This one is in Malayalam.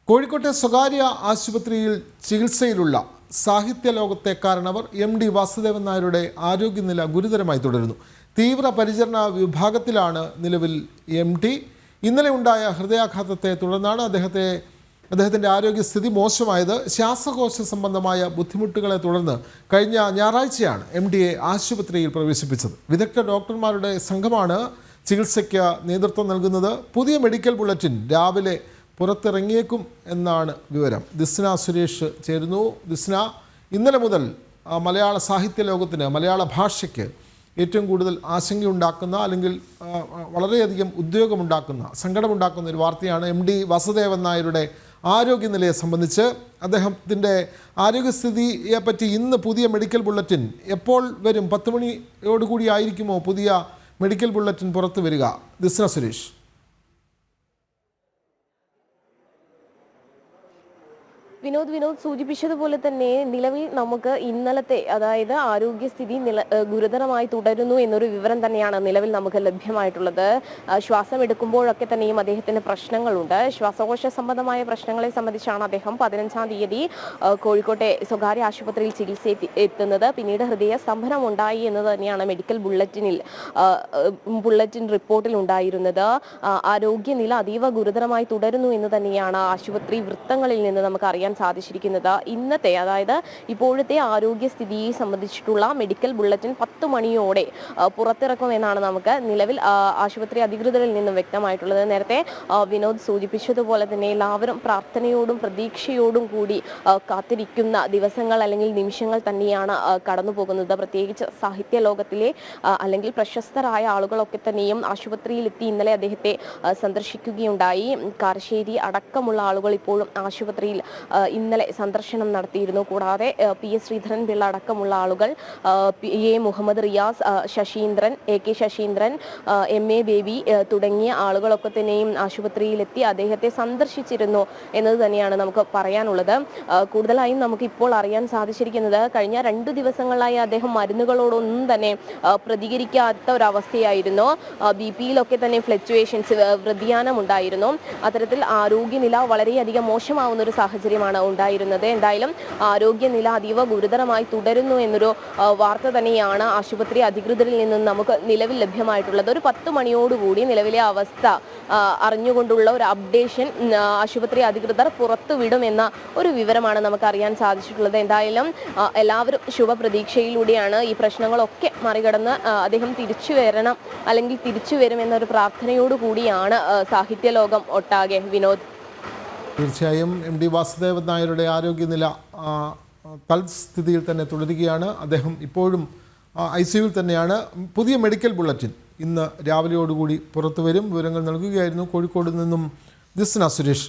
കോഴിക്കോട്ടെ സ്വകാര്യ ആശുപത്രിയിൽ ചികിത്സയിലുള്ള സാഹിത്യ ലോകത്തെ കാരണവർ MD വാസുദേവൻ നായരുടെ ആരോഗ്യനില ഗുരുതരമായി തുടരുന്നു. തീവ്രപരിചരണ വിഭാഗത്തിലാണ് നിലവിൽ MD. ഇന്നലെ ഉണ്ടായ ഹൃദയാഘാതത്തെ തുടർന്നാണ് അദ്ദേഹത്തിൻ്റെ ആരോഗ്യസ്ഥിതി മോശമായത്. ശ്വാസകോശ സംബന്ധമായ ബുദ്ധിമുട്ടുകളെ തുടർന്ന് കഴിഞ്ഞ ഞായറാഴ്ചയാണ് MDയെ ആശുപത്രിയിൽ പ്രവേശിപ്പിച്ചത്. വിദഗ്ധ ഡോക്ടർമാരുടെ സംഘമാണ് ചികിത്സയ്ക്ക് നേതൃത്വം നൽകുന്നത്. പുതിയ മെഡിക്കൽ ബുള്ളറ്റിൻ രാവിലെ പുറത്തിറങ്ങിയേക്കും എന്നാണ് വിവരം. ദിസ്ന സുരേഷ് ചേരുന്നു. ദിസ്ന, ഇന്നലെ മുതൽ മലയാള സാഹിത്യ ലോകത്തിന്, മലയാള ഭാഷയ്ക്ക് ഏറ്റവും കൂടുതൽ ആശങ്കയുണ്ടാക്കുന്ന അല്ലെങ്കിൽ വളരെയധികം ഉദ്യോഗമുണ്ടാക്കുന്ന, സങ്കടമുണ്ടാക്കുന്ന ഒരു വാർത്തയാണ് MD വാസുദേവൻ നായരുടെ ആരോഗ്യനിലയെ സംബന്ധിച്ച്. അദ്ദേഹത്തിൻ്റെ ആരോഗ്യസ്ഥിതിയെപ്പറ്റി ഇന്ന് പുതിയ മെഡിക്കൽ ബുള്ളറ്റിൻ എപ്പോൾ വരും? 10 മണിയോടുകൂടി ആയിരിക്കുമോ പുതിയ മെഡിക്കൽ ബുള്ളറ്റിൻ പുറത്തു വരിക? ദിസ്ന സുരേഷ്. വിനോദ് സൂചിപ്പിച്ചതുപോലെ തന്നെ നിലവിൽ നമുക്ക് ഇന്നലത്തെ, അതായത് ആരോഗ്യസ്ഥിതി ഗുരുതരമായി തുടരുന്നു എന്നൊരു വിവരം തന്നെയാണ് നിലവിൽ നമുക്ക് ലഭ്യമായിട്ടുള്ളത്. ശ്വാസം എടുക്കുമ്പോഴൊക്കെ തന്നെയും അദ്ദേഹത്തിന് പ്രശ്നങ്ങളുണ്ട്. ശ്വാസകോശ സംബന്ധമായ പ്രശ്നങ്ങളെ സംബന്ധിച്ചാണ് അദ്ദേഹം 15-ാം തീയതി കോഴിക്കോട്ടെ സ്വകാര്യ ആശുപത്രിയിൽ ചികിത്സ എത്തുന്നത്. പിന്നീട് ഹൃദയ സ്തംഭനം ഉണ്ടായി എന്നത് തന്നെയാണ് മെഡിക്കൽ ബുള്ളറ്റിൻ റിപ്പോർട്ടിൽ ഉണ്ടായിരുന്നത്. ആരോഗ്യനില അതീവ ഗുരുതരമായി തുടരുന്നു എന്ന് തന്നെയാണ് ആശുപത്രി വൃത്തങ്ങളിൽ നിന്ന് നമുക്ക് അറിയാൻ സാധിച്ചിരിക്കുന്നത്. ഇന്നത്തെ, അതായത് ഇപ്പോഴത്തെ ആരോഗ്യസ്ഥിതിയെ സംബന്ധിച്ചിട്ടുള്ള മെഡിക്കൽ ബുള്ളറ്റിൻ 10 മണിയോടെ പുറത്തിറക്കുമെന്നാണ് നമുക്ക് നിലവിൽ ആശുപത്രി അധികൃതരിൽ നിന്നും വ്യക്തമായിട്ടുള്ളത്. നേരത്തെ വിനോദ് സൂചിപ്പിച്ചതുപോലെ തന്നെ എല്ലാവരും പ്രാർത്ഥനയോടും പ്രതീക്ഷയോടും കൂടി കാത്തിരിക്കുന്ന ദിവസങ്ങൾ അല്ലെങ്കിൽ നിമിഷങ്ങൾ തന്നെയാണ് കടന്നു പോകുന്നത്. പ്രത്യേകിച്ച് സാഹിത്യ ലോകത്തിലെ അല്ലെങ്കിൽ പ്രശസ്തരായ ആളുകളൊക്കെ തന്നെയും ആശുപത്രിയിലെത്തി ഇന്നലെ അദ്ദേഹത്തെ സന്ദർശിക്കുകയുണ്ടായി. കാരശ്ശേരി അടക്കമുള്ള ആളുകൾ ഇപ്പോഴും ആശുപത്രിയിൽ ഇന്നലെ സന്ദർശനം നടത്തിയിരുന്നു. കൂടാതെ PS ശ്രീധരൻപിള്ള അടക്കമുള്ള ആളുകൾ, A Muhammad Riyas, Saseendran, AK Saseendran, MA baby തുടങ്ങിയ ആളുകളൊക്കെ തന്നെയും ആശുപത്രിയിലെത്തി അദ്ദേഹത്തെ സന്ദർശിച്ചിരുന്നു എന്നത് തന്നെയാണ് നമുക്ക് പറയാനുള്ളത്. കൂടുതലായും നമുക്ക് ഇപ്പോൾ അറിയാൻ സാധിച്ചിരിക്കുന്നത്, കഴിഞ്ഞ 2 ദിവസങ്ങളായി അദ്ദേഹം മരുന്നുകളോടൊന്നും തന്നെ പ്രതികരിക്കാത്ത ഒരവസ്ഥയായിരുന്നു. BP-യിലൊക്കെ തന്നെ ഫ്ലക്ച്വേഷൻസ്, വ്യതിയാനം ഉണ്ടായിരുന്നു. അത്തരത്തിൽ ആരോഗ്യനില വളരെയധികം മോശമാവുന്ന ഒരു സാഹചര്യമാണ് ഉണ്ടായിരുന്നത്. എന്തായാലും ആരോഗ്യനില അതീവ ഗുരുതരമായി തുടരുന്നു എന്നൊരു വാർത്ത തന്നെയാണ് ആശുപത്രി അധികൃതരിൽ നിന്നും നമുക്ക് നിലവിൽ ലഭ്യമായിട്ടുള്ളത്. ഒരു 10 മണിയോടുകൂടി നിലവിലെ അവസ്ഥ അറിഞ്ഞുകൊണ്ടുള്ള ഒരു അപ്ഡേഷൻ ആശുപത്രി അധികൃതർ പുറത്തുവിടുമെന്ന ഒരു വിവരമാണ് നമുക്ക് അറിയാൻ സാധിച്ചിട്ടുള്ളത്. എന്തായാലും എല്ലാവരും ശുഭപ്രതീക്ഷയിലൂടെയാണ് ഈ പ്രശ്നങ്ങളൊക്കെ മറികടന്ന് അദ്ദേഹം തിരിച്ചു വരണം, അല്ലെങ്കിൽ തിരിച്ചു വരുമെന്നൊരു പ്രാർത്ഥനയോടുകൂടിയാണ് സാഹിത്യ ലോകം ഒട്ടാകെ. വിനോദ്, തീർച്ചയായും MD വാസുദേവൻ നായരുടെ ആരോഗ്യനില തൽസ്ഥിതിയിൽ തന്നെ തുടരുകയാണ്. അദ്ദേഹം ഇപ്പോഴും ICUവിൽ തന്നെയാണ്. പുതിയ മെഡിക്കൽ ബുള്ളറ്റിൻ ഇന്ന് രാവിലെയോടുകൂടി പുറത്തു വരും. വിവരങ്ങൾ നൽകുകയായിരുന്നു കോഴിക്കോട് നിന്നും ദിസ്ന സുരേഷ്.